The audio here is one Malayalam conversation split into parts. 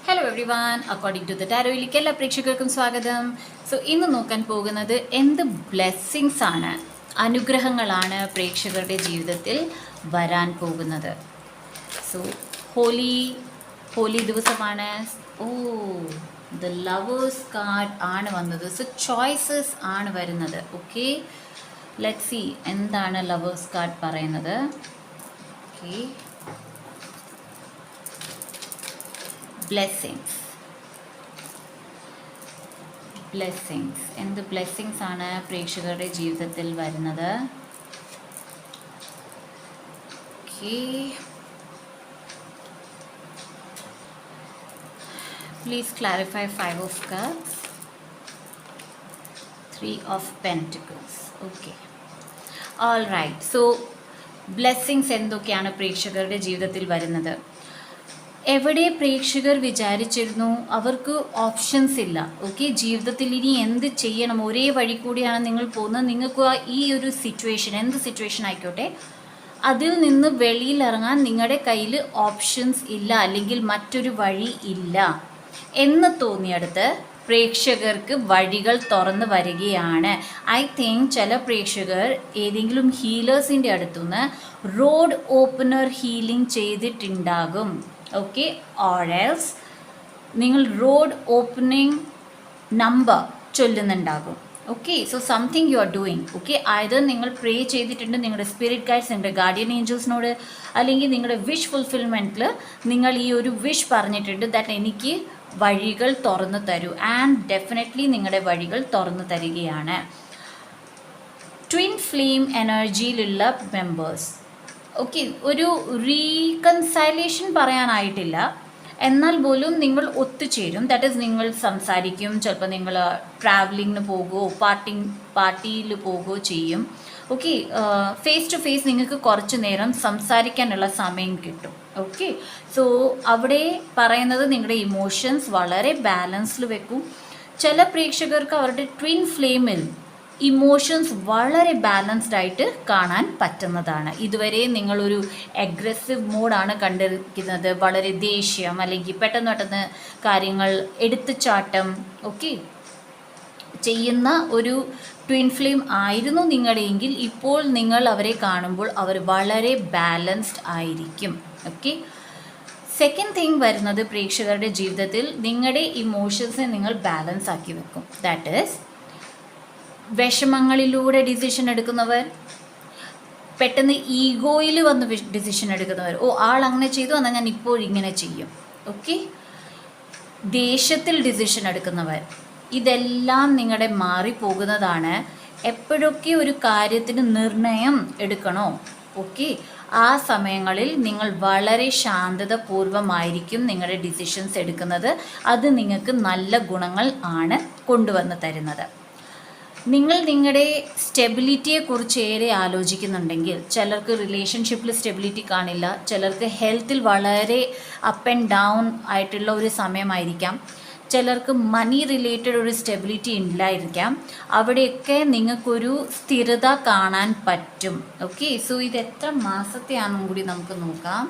Hello everyone, according to the ടാരോയിലേക്ക് എല്ലാ പ്രേക്ഷകർക്കും സ്വാഗതം. സോ ഇന്ന് നോക്കാൻ പോകുന്നത് എന്ത് ബ്ലെസ്സിങ്സ് ആണ്, അനുഗ്രഹങ്ങളാണ് പ്രേക്ഷകരുടെ ജീവിതത്തിൽ വരാൻ പോകുന്നത്. സോ ഹോലി ദിവസമാണ്. ഓ, ദ ലവേഴ്സ് കാർഡ് ആണ് വന്നത്. സോ ചോയ്സസ് ആണ് വരുന്നത്. ഓക്കെ, ലെറ്റ്സ് സീ എന്താണ് ലവേഴ്സ് കാർഡ് പറയുന്നത്. ഓക്കെ, ബ്ലെസ്സിങ്സ് എന്ത് ബ്ലെസ്സിങ്സ് ആണ് പ്രേക്ഷകരുടെ ജീവിതത്തിൽ വരുന്നത്. Okay, please clarify 5 of cups, 3 of pentacles. Okay, all right. So blessings എന്തൊക്കെയാണ് പ്രേക്ഷകരുടെ ജീവിതത്തിൽ വരുന്നത്? എവിടെ പ്രേക്ഷകർ വിചാരിച്ചിരുന്നു അവർക്ക് ഓപ്ഷൻസ് ഇല്ല. ഓക്കെ, ജീവിതത്തിൽ ഇനി എന്ത് ചെയ്യണം, ഒരേ വഴി കൂടിയാണ് നിങ്ങൾ പോകുന്നത്. നിങ്ങൾക്ക് ഈ ഒരു സിറ്റുവേഷൻ, എന്ത് സിറ്റുവേഷൻ ആയിക്കോട്ടെ, അതിൽ നിന്ന് വെളിയിലിറങ്ങാൻ നിങ്ങളുടെ കയ്യിൽ ഓപ്ഷൻസ് ഇല്ല, അല്ലെങ്കിൽ മറ്റൊരു വഴി ഇല്ല എന്ന് തോന്നിയെടുത്ത് പ്രേക്ഷകർക്ക് വഴികൾ തുറന്ന് വരികയാണ്. ഐ തിങ്ക് ചില പ്രേക്ഷകർ ഏതെങ്കിലും ഹീലേഴ്സിൻ്റെ അടുത്തുനിന്ന് റോഡ് ഓപ്പണർ ഹീലിംഗ് ചെയ്തിട്ടുണ്ടാകും. ഓക്കെ, ഓർ എൽസ് നിങ്ങൾ റോഡ് ഓപ്പണിംഗ് നമ്പർ ചൊല്ലുന്നുണ്ടാകും. Okay, so something you are doing. Okay, ആയത് നിങ്ങൾ പ്രേ ചെയ്തിട്ടുണ്ട് നിങ്ങളുടെ സ്പിരിറ്റ് ഗൈഡ്സ്, നിങ്ങളുടെ ഗാർഡിയൻ ഏഞ്ചൽസിനോട്, അല്ലെങ്കിൽ നിങ്ങളുടെ വിഷ് ഫുൾഫിൽമെൻറ്റിൽ നിങ്ങൾ ഈ ഒരു വിഷ് പറഞ്ഞിട്ടുണ്ട് ദാറ്റ് എനിക്ക് വഴികൾ തുറന്നു തരൂ. ആൻഡ് ഡെഫിനറ്റ്ലി നിങ്ങളുടെ വഴികൾ തുറന്നു തരികയാണ്. ട്വിൻ ഫ്ലെയിം എനർജിയിലുള്ള മെമ്പേഴ്സ്. ഓക്കെ, ഒരു റീകൺസൈലേഷൻ പറയാനായിട്ടില്ല, എന്നാൽ പോലും നിങ്ങൾ ഒത്തുചേരും. ദാറ്റ് ഈസ്, നിങ്ങൾ സംസാരിക്കും, ചിലപ്പോൾ നിങ്ങൾ ട്രാവലിങ്ങിന് പോകുമോ, പാർട്ടിയിൽ പോകുകയോ ചെയ്യും. ഓക്കെ, ഫേസ് ടു ഫേസ് നിങ്ങൾക്ക് കുറച്ച് നേരം സംസാരിക്കാനുള്ള സമയം കിട്ടും. ഓക്കെ, സോ അവിടെ പറയുന്നത് നിങ്ങളുടെ ഇമോഷൻസ് വളരെ ബാലൻസ്ഡ് വെക്കും. ചില പ്രേക്ഷകർക്ക് അവരുടെ ട്വിൻ ഫ്ലെയിമിൽ ഇമോഷൻസ് വളരെ ബാലൻസ്ഡ് ആയിട്ട് കാണാൻ പറ്റുന്നതാണ്. ഇതുവരെ നിങ്ങളൊരു അഗ്രസീവ് മോഡാണ് കണ്ടിരിക്കുന്നത്, വളരെ ദേഷ്യം അല്ലെങ്കിൽ പെട്ടെന്ന് കാര്യങ്ങൾ എടുത്തുചാട്ടം ഒക്കെ ചെയ്യുന്ന ഒരു ട്വിൻ ഫ്ലെയിം ആയിരുന്നു നിങ്ങളുടെയെങ്കിൽ ഇപ്പോൾ നിങ്ങൾ അവരെ കാണുമ്പോൾ അവർ വളരെ ബാലൻസ്ഡ് ആയിരിക്കും. ഓക്കെ, സെക്കൻഡ് തിങ് വരുന്നത് പ്രേക്ഷകരുടെ ജീവിതത്തിൽ നിങ്ങളുടെ ഇമോഷൻസിനെ നിങ്ങൾ ബാലൻസ് ആക്കി വെക്കും. ദാറ്റ് ഈസ്, വിഷമങ്ങളിലൂടെ ഡിസിഷൻ എടുക്കുന്നവർ, പെട്ടെന്ന് ഈഗോയിൽ വന്ന് ഡിസിഷൻ എടുക്കുന്നവർ, ഓ ആൾ അങ്ങനെ ചെയ്തു എന്നാൽ ഞാൻ ഇപ്പോൾ ഇങ്ങനെ ചെയ്യും. ഓക്കെ, ദേഷ്യത്തിൽ ഡിസിഷൻ എടുക്കുന്നവർ, ഇതെല്ലാം നിങ്ങളുടെ മാറിപ്പോകുന്നതാണ്. എപ്പോഴൊക്കെ ഒരു കാര്യത്തിന് നിർണയം എടുക്കണോ, ഓക്കെ, ആ സമയങ്ങളിൽ നിങ്ങൾ വളരെ ശാന്തതപൂർവമായിരിക്കും നിങ്ങളുടെ ഡിസിഷൻസ് എടുക്കുന്നത്. അത് നിങ്ങൾക്ക് നല്ല ഗുണങ്ങൾ ആണ് കൊണ്ടുവന്ന് തരുന്നത്. നിങ്ങൾ നിങ്ങളുടെ സ്റ്റെബിലിറ്റിയെക്കുറിച്ച് ഏറെ ആലോചിക്കുന്നുണ്ടെങ്കിൽ, ചിലർക്ക് റിലേഷൻഷിപ്പിൽ സ്റ്റെബിലിറ്റി കാണില്ല, ചിലർക്ക് ഹെൽത്തിൽ വളരെ അപ്പ് ആൻഡ് ഡൗൺ ആയിട്ടുള്ള ഒരു സമയമായിരിക്കാം, ചിലർക്ക് മണി റിലേറ്റഡ് ഒരു സ്റ്റെബിലിറ്റി ഇല്ലായിരിക്കാം. അവിടെയൊക്കെ നിങ്ങൾക്കൊരു സ്ഥിരത കാണാൻ പറ്റും. ഓക്കെ, സോ ഇത് എത്ര മാസത്തെയാണെന്നും കൂടി നമുക്ക് നോക്കാം.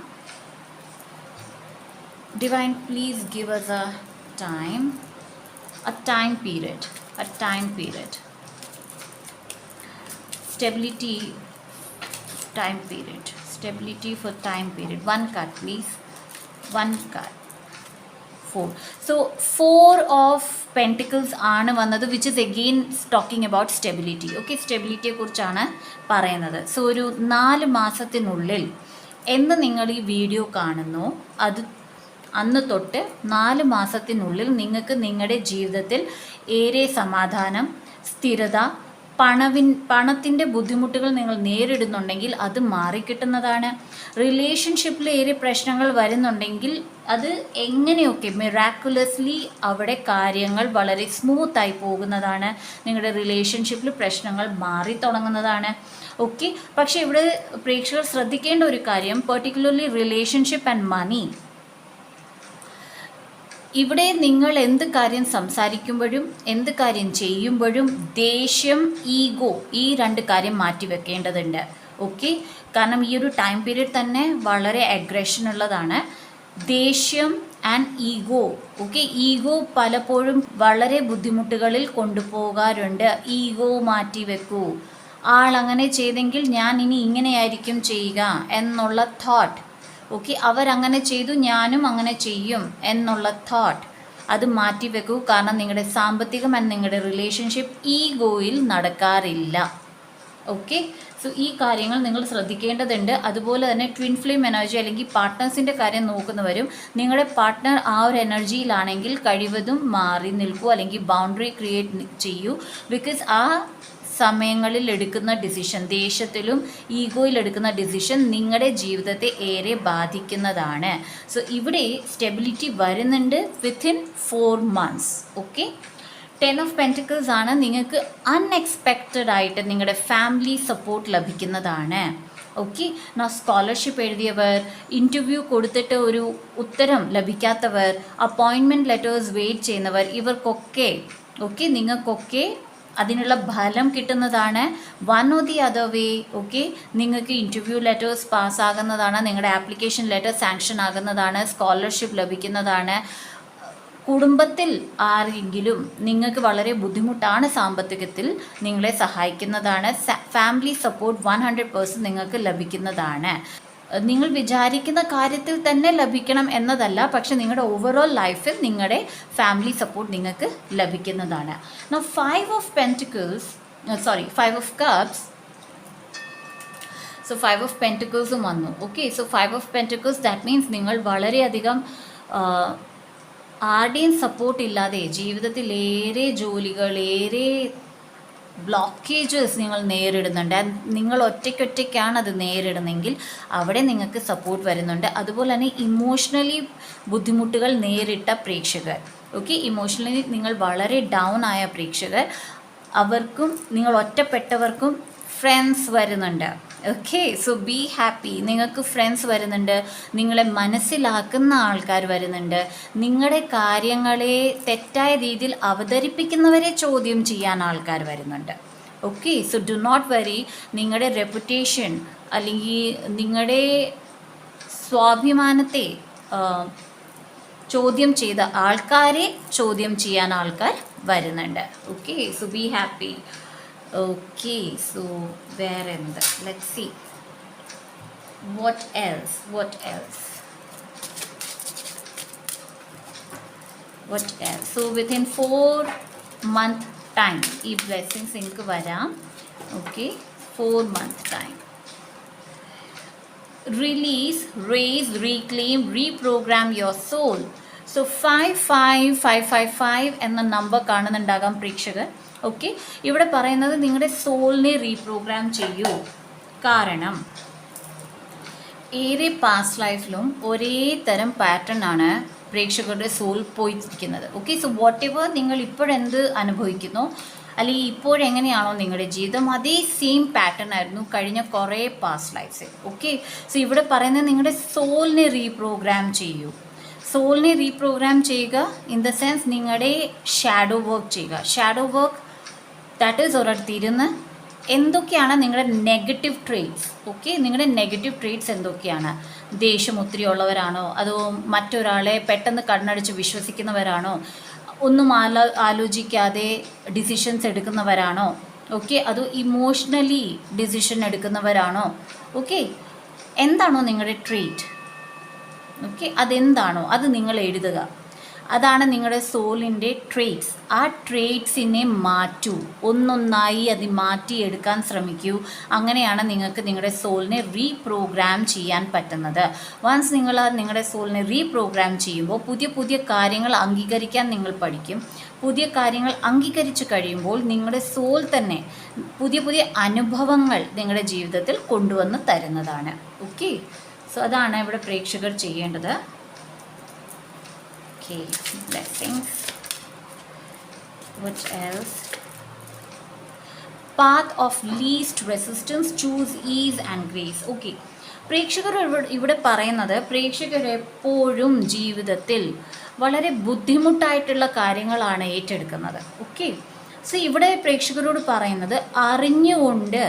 Divine, please give us a time period. Stability for time period. One card please. One card. 4. So 4 of Pentacles ആണ് വന്നത്, which is again talking about stability. Okay, സ്റ്റെബിലിറ്റിയെ കുറിച്ചാണ് പറയുന്നത്. സോ ഒരു 4 മാസത്തിനുള്ളിൽ എന്ന് നിങ്ങൾ ഈ വീഡിയോ കാണുന്നു, അത് അന്ന് തൊട്ട് 4 മാസത്തിനുള്ളിൽ നിങ്ങൾക്ക് നിങ്ങളുടെ ജീവിതത്തിൽ ഏറെ സമാധാനം, സ്ഥിരത, പണത്തിൻ്റെ ബുദ്ധിമുട്ടുകൾ നിങ്ങൾ നേരിടുന്നുണ്ടെങ്കിൽ അത് മാറിക്കിട്ടുന്നതാണ്. റിലേഷൻഷിപ്പിൽ ഏറെ പ്രശ്നങ്ങൾ വരുന്നുണ്ടെങ്കിൽ അത് എങ്ങനെയൊക്കെ മിറാക്കുലസ്ലി അവിടെ കാര്യങ്ങൾ വളരെ സ്മൂത്തായി പോകുന്നതാണ്. നിങ്ങളുടെ റിലേഷൻഷിപ്പിൽ പ്രശ്നങ്ങൾ മാറി തുടങ്ങുന്നതാണ്. ഓക്കെ, പക്ഷേ ഇവിടെ പ്രേക്ഷകർ ശ്രദ്ധിക്കേണ്ട ഒരു കാര്യം, പെർട്ടിക്കുലർലി റിലേഷൻഷിപ്പ് ആൻഡ് മണി, ഇവിടെ നിങ്ങൾ എന്ത് കാര്യം സംസാരിക്കുമ്പോഴും എന്ത് കാര്യം ചെയ്യുമ്പോഴും ദേഷ്യം, ഈഗോ, ഈ 2 കാര്യം മാറ്റി വെക്കേണ്ടതുണ്ട്. ഓക്കെ, കാരണം ഈ ഒരു ടൈം പീരീഡ് തന്നെ വളരെ അഗ്രഷൻ ഉള്ളതാണ്. ദേഷ്യം ആൻഡ് ഈഗോ. ഓക്കെ, ഈഗോ പലപ്പോഴും വളരെ ബുദ്ധിമുട്ടുകളിൽ കൊണ്ടുപോകാറുണ്ട്. ഈഗോ മാറ്റി വെക്കൂ. ആൾ അങ്ങനെ ചെയ്തെങ്കിൽ ഞാൻ ഇനി ഇങ്ങനെയായിരിക്കും ചെയ്യുക എന്നുള്ള തോട്ട്. ഓക്കെ, അവരങ്ങനെ ചെയ്തു ഞാനും അങ്ങനെ ചെയ്യും എന്നുള്ള തോട്ട് അത് മാറ്റി വെക്കൂ. കാരണം നിങ്ങളുടെ സാമ്പത്തികം ആൻഡ് നിങ്ങളുടെ റിലേഷൻഷിപ്പ് ഈഗോയിൽ നടക്കാറില്ല. ഓക്കെ, സോ ഈ കാര്യങ്ങൾ നിങ്ങൾ ശ്രദ്ധിക്കേണ്ടതുണ്ട്. അതുപോലെ തന്നെ ട്വിൻ ഫ്ലെയിം എനർജി അല്ലെങ്കിൽ പാർട്ട്നേഴ്സിൻ്റെ കാര്യം നോക്കുന്നവരും നിങ്ങളുടെ പാർട്ട്ണർ ആ ഒരു എനർജിയിലാണെങ്കിൽ കഴിവതും മാറി നിൽക്കൂ അല്ലെങ്കിൽ ബൗണ്ടറി ക്രിയേറ്റ് ചെയ്യൂ. ബിക്കോസ് ആ സമയങ്ങളിൽ എടുക്കുന്ന ഡിസിഷൻ, ദേഷ്യത്തിലും ഈഗോയിൽ എടുക്കുന്ന ഡിസിഷൻ നിങ്ങളുടെ ജീവിതത്തെ ഏറെ ബാധിക്കുന്നതാണ്. സോ ഇവിടെ സ്റ്റെബിലിറ്റി വരുന്നുണ്ട് within 4 months. Okay, 10 of Pentacles ആണ്. നിങ്ങൾക്ക് അൺഎക്സ്പെക്റ്റഡ് ആയിട്ട് നിങ്ങളുടെ ഫാമിലി സപ്പോർട്ട് ലഭിക്കുന്നതാണ്. ഓക്കെ, സ്കോളർഷിപ്പ് എഴുതിയവർ, ഇൻ്റർവ്യൂ കൊടുത്തിട്ട് ഒരു ഉത്തരം ലഭിക്കാത്തവർ, അപ്പോയിൻമെൻറ്റ് ലെറ്റേഴ്സ് വെയിറ്റ് ചെയ്യുന്നവർ, ഇവർക്കൊക്കെ നിങ്ങൾക്കൊക്കെ അതിനുള്ള ഫലം കിട്ടുന്നതാണ്. One or the other way. Okay, നിങ്ങൾക്ക് ഇൻ്റർവ്യൂ ലെറ്റേഴ്സ് പാസ്സാകുന്നതാണ്, നിങ്ങളുടെ ആപ്ലിക്കേഷൻ ലെറ്റർ സാങ്ഷൻ ആകുന്നതാണ്, സ്കോളർഷിപ്പ് ലഭിക്കുന്നതാണ്. കുടുംബത്തിൽ ആരെങ്കിലും നിങ്ങൾക്ക് വളരെ ബുദ്ധിമുട്ടാണ് സാമ്പത്തികത്തിൽ, നിങ്ങളെ സഹായിക്കുന്നതാണ്. ഫാമിലി സപ്പോർട്ട് 100% നിങ്ങൾക്ക് ലഭിക്കുന്നതാണ്. നിങ്ങൾ വിചാരിക്കുന്ന കാര്യത്തിൽ തന്നെ ലഭിക്കണം എന്നതല്ല, പക്ഷെ നിങ്ങളുടെ ഓവറോൾ ലൈഫിൽ നിങ്ങളുടെ ഫാമിലി സപ്പോർട്ട് നിങ്ങൾക്ക് ലഭിക്കുന്നതാണ്. Now 5 of Cups. So 5 of Pentacles വന്നു. Okay, so 5 of Pentacles that means നിങ്ങൾ വളരെയധികം ആരുടെയും സപ്പോർട്ട് ഇല്ലാതെ ജീവിതത്തിൽ ഏറെ ജോലികൾ, ഏറെ ബ്ലോക്കേജസ് നിങ്ങൾ നേരിടുന്നുണ്ട്. നിങ്ങൾ ഒറ്റയ്ക്കാണ് അത് നേരിടുന്നെങ്കിൽ അവിടെ നിങ്ങൾക്ക് സപ്പോർട്ട് വരുന്നുണ്ട്. അതുപോലെ തന്നെ ഇമോഷണലി ബുദ്ധിമുട്ടുകൾ നേരിട്ട പ്രേക്ഷകർ, ഓക്കെ, ഇമോഷണലി നിങ്ങൾ വളരെ ഡൗൺ ആയ പ്രേക്ഷകർ, അവർക്കും നിങ്ങൾ ഒറ്റപ്പെട്ടവർക്കും ഫ്രണ്ട്സ് വരുന്നുണ്ട്. Okay, so be happy. നിങ്ങൾക്ക് ഫ്രണ്ട്സ് വരുന്നുണ്ട്, നിങ്ങളെ മനസ്സിലാക്കുന്ന ആൾക്കാർ വരുന്നുണ്ട്, നിങ്ങളുടെ കാര്യങ്ങളെ തെറ്റായ രീതിയിൽ അവതരിപ്പിക്കുന്നവരെ ചോദ്യം ചെയ്യാൻ ആൾക്കാർ വരുന്നുണ്ട്. Okay, so do not worry. നിങ്ങളുടെ റെപ്യൂട്ടേഷൻ അല്ലെങ്കിൽ നിങ്ങളുടെ സ്വാഭിമാനത്തെ ചോദ്യം ചെയ്ത ആൾക്കാരെ ചോദ്യം ചെയ്യാൻ ആൾക്കാർ വരുന്നുണ്ട്. Okay, so be happy. Okay, so where in the, let's see what else. So within 4 month time ee blessings ingu varam. Okay, 4 month time. Release, raise, reclaim, reprogram your soul. So 55555 എന്ന നമ്പർ കാണുന്നുണ്ടാകാം പ്രേക്ഷകർ. ഓക്കെ, ഇവിടെ പറയുന്നത് നിങ്ങളുടെ സോളിനെ റീപ്രോഗ്രാം ചെയ്യൂ. കാരണം ഏറെ പാസ്റ്റ് ലൈഫിലും ഒരേ തരം പാറ്റേൺ ആണ് പ്രേക്ഷകരുടെ സോൾ പോയിരിക്കുന്നത്. ഓക്കെ, സോ വാട്ട് എവർ നിങ്ങൾ ഇപ്പോഴെന്ത് അനുഭവിക്കുന്നോ അല്ലെങ്കിൽ ഇപ്പോഴെങ്ങനെയാണോ നിങ്ങളുടെ ജീവിതം, അതേ സെയിം പാറ്റേൺ ആയിരുന്നു കഴിഞ്ഞ കുറേ പാസ്റ്റ് ലൈഫ്സ്. ഓക്കെ, സോ ഇവിടെ പറയുന്നത് നിങ്ങളുടെ സോളിനെ റീപ്രോഗ്രാം ചെയ്യൂ. സോളിനെ റീപ്രോഗ്രാം ചെയ്യുക ഇൻ ദ സെൻസ് നിങ്ങളുടെ ഷാഡോ വർക്ക് ചെയ്യുക. ഷാഡോ വർക്ക് ദാറ്റ് ഈസ് ഒരിടത്തിരുന്ന് എന്തൊക്കെയാണ് നിങ്ങളുടെ നെഗറ്റീവ് ട്രേറ്റ്സ്. ഓക്കെ, നിങ്ങളുടെ നെഗറ്റീവ് ട്രേറ്റ്സ് എന്തൊക്കെയാണ്? ദേഷ്യം ഒത്തിരി ഉള്ളവരാണോ, അതോ മറ്റൊരാളെ പെട്ടെന്ന് കണ്ണടിച്ച് വിശ്വസിക്കുന്നവരാണോ, ഒന്നും ആലോചിക്കാതെ ഡിസിഷൻസ് എടുക്കുന്നവരാണോ, ഓക്കെ, അതോ ഇമോഷണലി ഡിസിഷൻ എടുക്കുന്നവരാണോ? ഓക്കെ, എന്താണോ നിങ്ങളുടെ ട്രേറ്റ്? ഓക്കെ, അതെന്താണോ അത് നിങ്ങൾ എഴുതുക. അതാണ് നിങ്ങളുടെ സോളിൻ്റെ ട്രേറ്റ്സ്. ആ ട്രേറ്റ്സിനെ മാറ്റൂ, ഒന്നൊന്നായി അത് മാറ്റിയെടുക്കാൻ ശ്രമിക്കൂ. അങ്ങനെയാണ് നിങ്ങൾക്ക് നിങ്ങളുടെ സോളിനെ റീപ്രോഗ്രാം ചെയ്യാൻ പറ്റുന്നത്. വൺസ് നിങ്ങൾ നിങ്ങളുടെ സോളിനെ റീപ്രോഗ്രാം ചെയ്യുമ്പോൾ പുതിയ പുതിയ കാര്യങ്ങൾ അംഗീകരിക്കാൻ നിങ്ങൾ പഠിക്കും. പുതിയ കാര്യങ്ങൾ അംഗീകരിച്ച് കഴിയുമ്പോൾ നിങ്ങളുടെ സോൾ തന്നെ പുതിയ പുതിയ അനുഭവങ്ങൾ നിങ്ങളുടെ ജീവിതത്തിൽ കൊണ്ടുവന്ന് തരുന്നതാണ്. ഓക്കെ, സോ അതാണ് ഇവിടെ പ്രേക്ഷകർ ചെയ്യേണ്ടത്. Okay, blessings. What else? Path of least resistance, choose ease and grace. Okay, പ്രേക്ഷകർ ഇവിടെ പറയുന്നത് പ്രേക്ഷകർ എപ്പോഴും ജീവിതത്തിൽ വളരെ ബുദ്ധിമുട്ടായിട്ടുള്ള കാര്യങ്ങളാണ് ഏറ്റെടുക്കുന്നത്. ഓക്കെ, സോ ഇവിടെ പ്രേക്ഷകരോട് പറയുന്നത് അറിഞ്ഞുകൊണ്ട്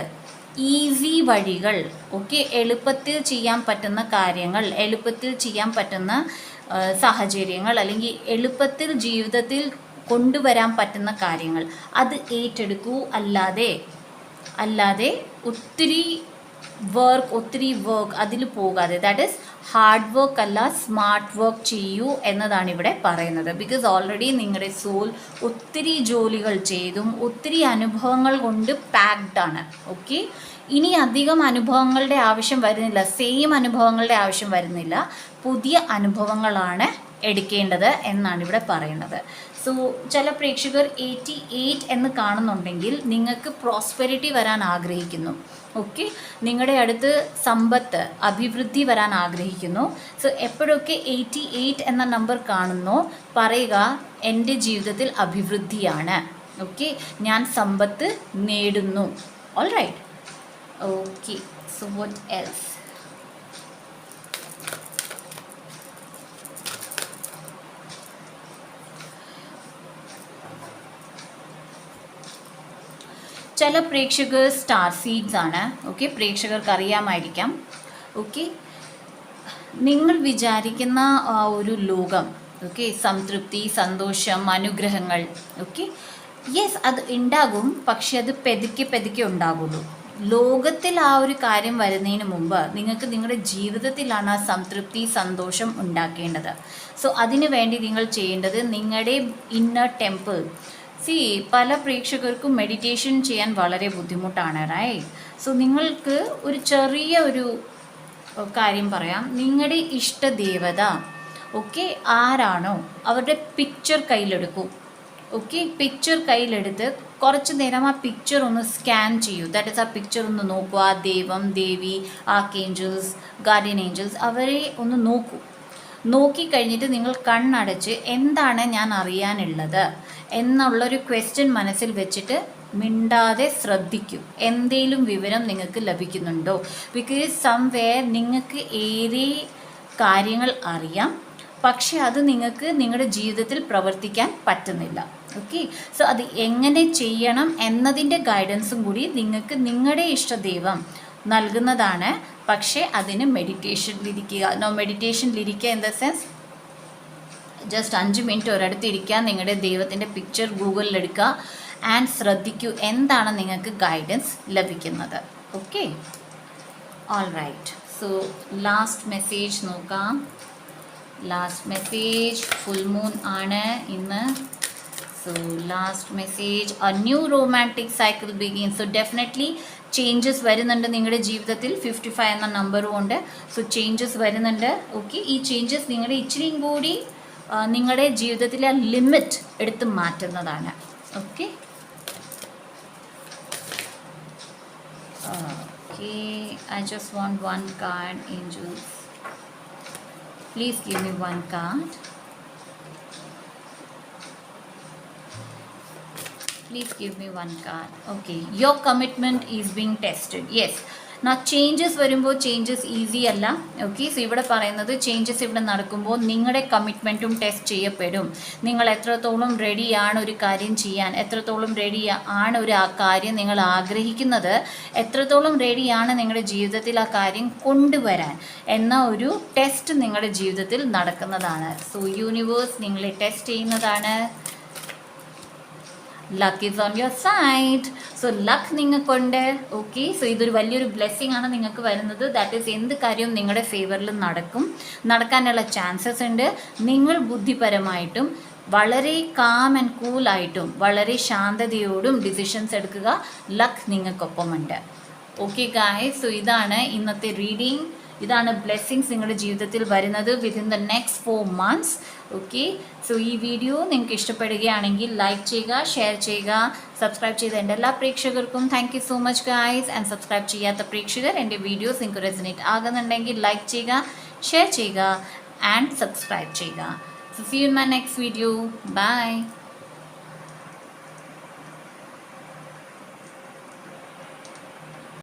ഈസി വഴികൾ, ഓക്കെ, എളുപ്പത്തിൽ ചെയ്യാൻ പറ്റുന്ന കാര്യങ്ങൾ, എളുപ്പത്തിൽ ചെയ്യാൻ പറ്റുന്ന സാഹചര്യങ്ങൾ അല്ലെങ്കിൽ എളുപ്പത്തിൽ ജീവിതത്തിൽ കൊണ്ടുവരാൻ പറ്റുന്ന കാര്യങ്ങൾ അത് ഏറ്റെടുക്കൂ. അല്ലാതെ ഒത്തിരി വർക്ക് അതിൽ പോകാതെ, ദാറ്റ് ഈസ് ഹാർഡ് വർക്ക് അല്ല, സ്മാർട്ട് വർക്ക് ചെയ്യൂ എന്നതാണ് ഇവിടെ പറയുന്നത്. ബിക്കോസ് ഓൾറെഡി നിങ്ങളുടെ സോൾ ഒത്തിരി ജോലികൾ ചെയ്തും ഒത്തിരി അനുഭവങ്ങൾ കൊണ്ട് പാക്ഡ് ആണ്. ഓക്കെ, ഇനി അധികം അനുഭവങ്ങളുടെ ആവശ്യം വരുന്നില്ല, സെയിം അനുഭവങ്ങളുടെ ആവശ്യം വരുന്നില്ല, പുതിയ അനുഭവങ്ങളാണ് എടുക്കേണ്ടത് എന്നാണ് ഇവിടെ പറയുന്നത്. സോ ചില പ്രേക്ഷകർ 88 എന്ന് കാണുന്നുണ്ടെങ്കിൽ നിങ്ങൾക്ക് പ്രോസ്പെരിറ്റി വരാൻ ആഗ്രഹിക്കുന്നു. ഓക്കെ, നിങ്ങളുടെ അടുത്ത് സമ്പത്ത്, അഭിവൃദ്ധി വരാൻ ആഗ്രഹിക്കുന്നു. സോ എപ്പോഴൊക്കെ 88 എന്ന നമ്പർ കാണുന്നോ പറയുക, എൻ്റെ ജീവിതത്തിൽ അഭിവൃദ്ധിയാണ്. ഓക്കെ, ഞാൻ സമ്പത്ത് നേടുന്നു. All right. Okay, so what else? ചില പ്രേക്ഷകർ സ്റ്റാർ സീഡ്സ് ആണ്. ഓക്കെ, പ്രേക്ഷകർക്ക് അറിയാമായിരിക്കാം. ഓക്കെ, നിങ്ങൾ വിചാരിക്കുന്ന ആ ഒരു ലോകം, ഓക്കെ, സംതൃപ്തി, സന്തോഷം, അനുഗ്രഹങ്ങൾ, ഓക്കെ, യെസ് അത് ഉണ്ടാകും. പക്ഷെ അത് പെതുക്കെ ഉണ്ടാകുള്ളൂ. ലോകത്തിൽ ആ ഒരു കാര്യം വരുന്നതിന് മുമ്പ് നിങ്ങൾക്ക് നിങ്ങളുടെ ജീവിതത്തിലാണ് ആ സംതൃപ്തി, സന്തോഷം ഉണ്ടാക്കേണ്ടത്. സോ അതിനു വേണ്ടി നിങ്ങൾ ചെയ്യേണ്ടത് നിങ്ങളുടെ ഇന്നർ ടെമ്പിൾ. പല പ്രേക്ഷകർക്കും മെഡിറ്റേഷൻ ചെയ്യാൻ വളരെ ബുദ്ധിമുട്ടാണ്, റൈറ്റ്? സോ നിങ്ങൾക്ക് ഒരു ചെറിയ ഒരു കാര്യം പറയാം. നിങ്ങളുടെ ഇഷ്ടദേവത, ഓക്കെ, ആരാണോ അവരുടെ പിക്ചർ കയ്യിലെടുക്കൂ. ഓക്കെ, പിക്ചർ കയ്യിലെടുത്ത് കുറച്ച് നേരം ആ പിക്ചർ ഒന്ന് സ്കാൻ ചെയ്യൂ. ദാറ്റ് ഈസ് ആ പിക്ചർ ഒന്ന് നോക്കൂ. ആ ദൈവം, ദേവി, ആർക്കേഞ്ചൽസ്, ഗാർഡിയൻ ഏഞ്ചൽസ്, അവരെ ഒന്ന് നോക്കൂ. നോക്കിക്കഴിഞ്ഞിട്ട് നിങ്ങൾ കണ്ണടച്ച് എന്താണ് ഞാൻ അറിയാനുള്ളത് എന്നുള്ളൊരു ക്വസ്റ്റ്യൻ മനസ്സിൽ വെച്ചിട്ട് മിണ്ടാതെ ശ്രദ്ധിക്കൂ. എന്തെങ്കിലും വിവരം നിങ്ങൾക്ക് ലഭിക്കുന്നുണ്ടോ? ബിക്കോസ് സംവെയർ നിങ്ങൾക്ക് ഏറെ കാര്യങ്ങൾ അറിയാം, പക്ഷെ അത് നിങ്ങൾക്ക് നിങ്ങളുടെ ജീവിതത്തിൽ പ്രവർത്തിക്കാൻ പറ്റുന്നില്ല. ഓക്കെ, സോ അത് എങ്ങനെ ചെയ്യണം എന്നതിൻ്റെ ഗൈഡൻസും കൂടി നിങ്ങൾക്ക് നിങ്ങളുടെ ഇഷ്ടദൈവം നൽകുന്നതാണ്. പക്ഷേ അതിന് മെഡിറ്റേഷനിലിരിക്കുക. മെഡിറ്റേഷനിലിരിക്കുക in the sense just 5 minute ഒരിടത്ത് ഇരിക്കുക, നിങ്ങളുടെ ദൈവത്തിൻ്റെ പിക്ചർ ഗൂഗിളിലെടുക്കുക ആൻഡ് ശ്രദ്ധിക്കൂ എന്താണ് നിങ്ങൾക്ക് ഗൈഡൻസ് ലഭിക്കുന്നത്. Okay, all right. So last message നോക്കാം. ലാസ്റ്റ് മെസ്സേജ് ഫുൾ മൂൺ ആണ് ഇന്ന്. So last message, a new romantic cycle begin. So definitely changes വരുന്നുണ്ട് നിങ്ങളുടെ ജീവിതത്തിൽ. 55 എന്ന നമ്പറും ഉണ്ട്. സോ ചേഞ്ചസ് വരുന്നുണ്ട്. ഓക്കെ, ഈ ചേഞ്ചസ് നിങ്ങളുടെ ഇച്ചിരിയും കൂടി നിങ്ങളുടെ ജീവിതത്തിലെ ലിമിറ്റ് എടുത്ത് മാറ്റുന്നതാണ്. Okay, okay, I just want 1 card. Angels, please give me 1 card. Please give me 1 card. Okay, your commitment is being tested. Yes, now changes വരുമ്പോൾ ചേഞ്ചസ് ഈസി അല്ല. ഓക്കെ, സോ ഇവിടെ പറയുന്നത് ചേഞ്ചസ് ഇവിടെ നടക്കുമ്പോൾ നിങ്ങളുടെ കമ്മിറ്റ്മെൻറ്റും ടെസ്റ്റ് ചെയ്യപ്പെടും. നിങ്ങൾ എത്രത്തോളം റെഡിയാണ് ഒരു കാര്യം ചെയ്യാൻ, എത്രത്തോളം റെഡി ആണ് ഒരു ആ കാര്യം നിങ്ങൾ ആഗ്രഹിക്കുന്നത്, എത്രത്തോളം റെഡിയാണ് നിങ്ങളുടെ ജീവിതത്തിൽ ആ കാര്യം കൊണ്ടുവരാൻ എന്ന ഒരു ടെസ്റ്റ് നിങ്ങളുടെ ജീവിതത്തിൽ നടക്കുന്നതാണ്. സോ യൂണിവേഴ്സ് നിങ്ങളെ ടെസ്റ്റ് ചെയ്യുന്നതാണ്. Luck is on your side. So luck നിങ്ങൾക്കുണ്ട്. ഓക്കെ, സോ ഇതൊരു വലിയൊരു ബ്ലെസ്സിങ് ആണ് നിങ്ങൾക്ക് വരുന്നത്. ദാറ്റ് ഈസ് എന്ത് കാര്യവും നിങ്ങളുടെ ഫേവറിൽ നടക്കാനുള്ള ചാൻസസ് ഉണ്ട്. നിങ്ങൾ ബുദ്ധിപരമായിട്ടും വളരെ കാം ആൻഡ് കൂളായിട്ടും വളരെ ശാന്തതയോടും ഡിസിഷൻസ് എടുക്കുക. ലക്ക് നിങ്ങൾക്കൊപ്പമുണ്ട്. ഓക്കെ ഗായ്സ്, സോ ഇതാണ് ഇന്നത്തെ റീഡിങ്. ഇതാണ് ബ്ലെസ്സിങ്സ് നിങ്ങളുടെ ജീവിതത്തിൽ വരുന്നത് within the next 4 months. Okay, so ഈ വീഡിയോ നിങ്ങൾക്ക് ഇഷ്ടപ്പെടുകയാണെങ്കിൽ ലൈക്ക് ചെയ്യുക, ഷെയർ ചെയ്യുക, സബ്സ്ക്രൈബ് ചെയ്ത എൻ്റെ എല്ലാ പ്രേക്ഷകർക്കും thank you so much guys. And subscribe ചെയ്യാത്ത പ്രേക്ഷകർ എൻ്റെ വീഡിയോസ് നിങ്ങൾക്ക് റെസനേറ്റ് ആകുന്നുണ്ടെങ്കിൽ ലൈക്ക് ചെയ്യുക, ഷെയർ ചെയ്യുക ആൻഡ് സബ്സ്ക്രൈബ് ചെയ്യുക. So see you in my next video. By.